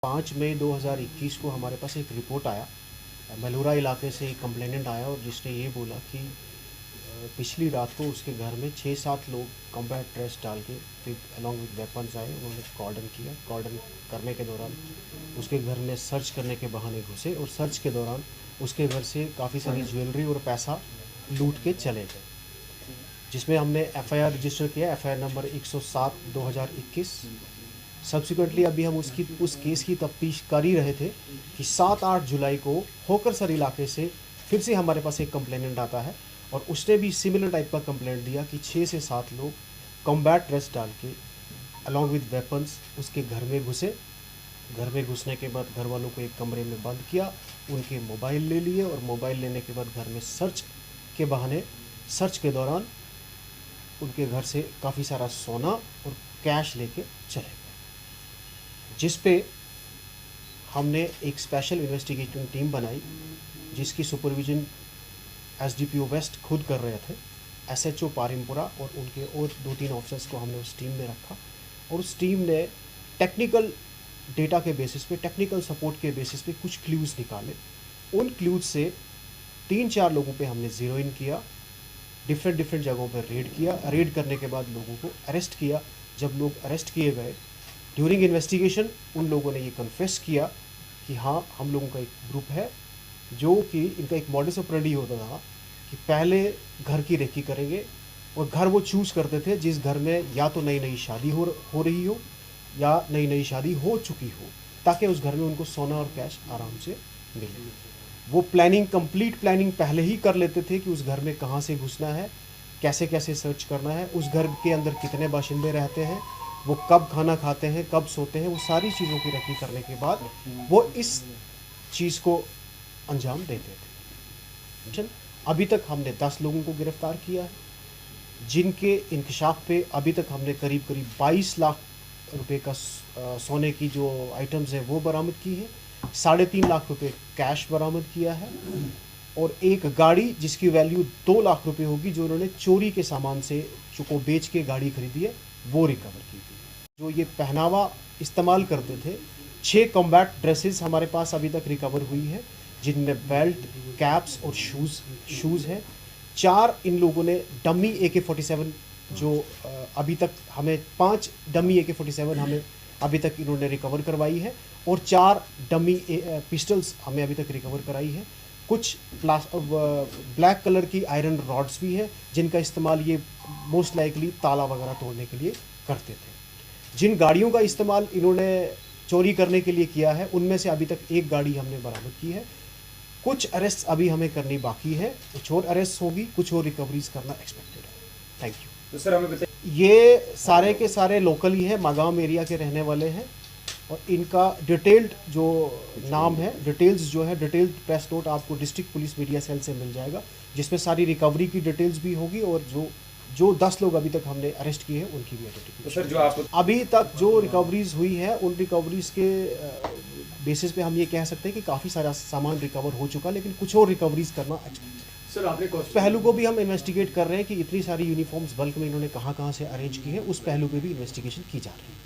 5 मई 2021 को हमारे पास एक रिपोर्ट आया। मलूरा इलाके से एक कंप्लेनेंट आया और जिसने ये बोला कि पिछली रात को उसके घर में 6-7 लोग कॉम्बैट ड्रेस डाल के विद अलॉन्ग विद वेपन्स आए। उन्होंने कॉर्डन किया। कॉर्डन करने के दौरान उसके घर में सर्च करने के बहाने घुसे और सर्च के दौरान उसके घर से काफ़ी सारी ज्वेलरी और पैसा लूट के चले गए, जिसमें हमने एफआईआर रजिस्टर किया, एफआईआर नंबर 107/2021। सब्सिक्वेंटली अभी हम उस केस की तफ्तीश कर ही रहे थे कि 7-8 जुलाई को होकरसर इलाके से फिर से हमारे पास एक कंप्लेनेंट आता है और उसने भी सिमिलर टाइप का कंप्लेंट दिया कि 6 से 7 लोग कॉम्बैट ड्रेस डाल के अलॉन्ग विद वेपन्स उसके घर में घुसे। घर में घुसने के बाद घर वालों को एक कमरे में बंद किया, उनके मोबाइल ले लिए और मोबाइल लेने के बाद घर में सर्च के दौरान उनके घर से काफ़ी सारा सोना और कैश लेके चले गए, जिस पे हमने एक स्पेशल इन्वेस्टिगेटिंग टीम बनाई जिसकी सुपरविजन एसडीपीओ वेस्ट खुद कर रहे थे। एसएचओ पारिमपुरा और उनके और 2-3 ऑफिसर्स को हमने उस टीम में रखा और उस टीम ने टेक्निकल डेटा के बेसिस पे, टेक्निकल सपोर्ट के बेसिस पे कुछ क्लूज़ निकाले। उन क्लूज़ से 3-4 लोगों पे हमने ज़ीरो इन किया, डिफरेंट जगहों पर रेड किया। रेड करने के बाद लोगों को अरेस्ट किया। जब लोग अरेस्ट किए गए, ड्यूरिंग इन्वेस्टिगेशन उन लोगों ने ये कन्फेस किया कि हाँ, हम लोगों का एक ग्रुप है जो कि इनका एक मॉडस ऑपरेंडी होता था कि पहले घर की रेकी करेंगे और घर वो चूज़ करते थे जिस घर में या तो नई शादी हो रही हो या नई शादी हो चुकी हो, ताकि उस घर में उनको सोना और कैश आराम से मिले। वो कंप्लीट प्लानिंग पहले ही कर लेते थे कि उस घर में कहाँ से घुसना है, कैसे कैसे सर्च करना है, उस घर के अंदर कितने बाशिंदे रहते हैं, वो कब खाना खाते हैं, कब सोते हैं। वो सारी चीज़ों की रेकी करने के बाद वो इस चीज़ को अंजाम देते थे। अभी तक हमने 10 लोगों को गिरफ्तार किया है, जिनके इंकशाफ पे अभी तक हमने करीब 22 लाख रुपए का सोने की जो आइटम्स है वो बरामद की है, 3.5 लाख रुपए कैश बरामद किया है और एक गाड़ी जिसकी वैल्यू 2 लाख रुपए होगी, जो उन्होंने चोरी के सामान से को बेच के गाड़ी खरीदी है, वो रिकवर की थी। जो ये पहनावा इस्तेमाल करते थे, 6 कॉम्बैट ड्रेसेस हमारे पास अभी तक रिकवर हुई है, जिनमें बेल्ट, कैप्स और शूज़ है। 4 इन लोगों ने डमी AK-47 जो अभी तक हमें 5 डमी AK-47 हमें अभी तक इन्होंने रिकवर करवाई है और 4 डमी पिस्टल्स हमें अभी तक रिकवर कराई है। कुछ ब्लैक कलर की आयरन रॉड्स भी है, जिनका इस्तेमाल ये मोस्ट लाइकली ताला वगैरह तोड़ने के लिए करते थे। जिन गाड़ियों का इस्तेमाल इन्होंने चोरी करने के लिए किया है, उनमें से अभी तक एक गाड़ी हमने बरामद की है। कुछ अरेस्ट अभी हमें करनी बाकी है, कुछ और अरेस्ट होगी, कुछ और रिकवरीज करना एक्सपेक्टेड है। Thank you. तो सर हमें बताइए, ये सारे के सारे लोकल ही है, मागाम एरिया के रहने वाले हैं और इनका डिटेल्ड जो नाम है, डिटेल्स जो है, डिटेल्ड प्रेस नोट आपको डिस्ट्रिक्ट पुलिस मीडिया सेल से मिल जाएगा, जिसमें सारी रिकवरी की डिटेल्स भी होगी और जो 10 लोग अभी तक हमने अरेस्ट किए हैं उनकी भी आइडेंटिफिकेशन। तो सर जो आप अभी तक जो रिकवरीज हुई है, उन रिकवरीज के बेसिस पे हम ये कह सकते हैं कि काफ़ी सारा सामान रिकवर हो चुका, लेकिन कुछ और रिकवरीज करना एक्सपेक्टेड। सर आपने पहलू को भी हम इन्वेस्टिगेट कर रहे हैं कि इतनी सारी यूनिफॉर्म्स बल्क में इन्होंने कहाँ से अरेंज की है, उस पहलू पे भी इन्वेस्टिगेशन की जा रही है।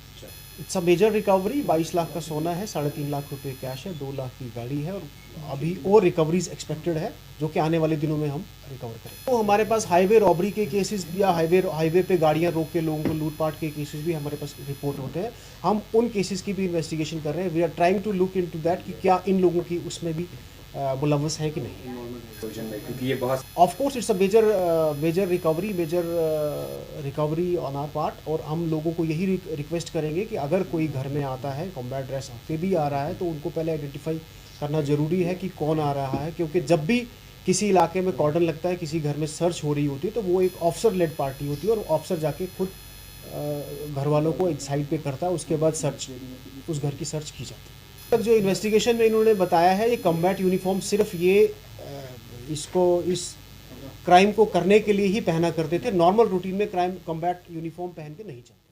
It's a major recovery. 22 lakh का सोना है, 3.5 लाख रुपए कैश है, 2 लाख की गाड़ी है और अभी और रिकवरीज एक्सपेक्टेड है जो कि आने वाले दिनों में हम रिकवर करें। तो हमारे पास हाईवे रॉबरी के केसेस या हाईवे पे गाड़ियां रोक के लोगों को लूटपाट के केसेस भी हमारे पास रिपोर्ट होते हैं। हम उन केसेस की भी इन्वेस्टिगेशन कर रहे हैं। We are trying to look into that कि क्या इन लोगों की उसमें भी मुलव्वस है कि नहीं। क्योंकि ये बहुत of course it's a major recovery on our part और हम लोगों को यही रिक्वेस्ट करेंगे कि अगर कोई घर में आता है कॉम्बैट ड्रेस पे भी आ रहा है, तो उनको पहले आइडेंटिफाई करना ज़रूरी है कि कौन आ रहा है, क्योंकि जब भी किसी इलाके में कॉर्डन लगता है, किसी घर में सर्च हो रही होती है, तो वो एक ऑफिसर लेड पार्टी होती है और ऑफिसर जाके खुद घर वालों को एक साइड पे करता है, उसके बाद उस घर की सर्च की जाती है। तक जो इन्वेस्टिगेशन में इन्होंने बताया है, ये कॉम्बैट यूनिफॉर्म सिर्फ ये इस क्राइम को करने के लिए ही पहना करते थे। नॉर्मल रूटीन में क्राइम कॉम्बैट यूनिफॉर्म पहन के नहीं चलते।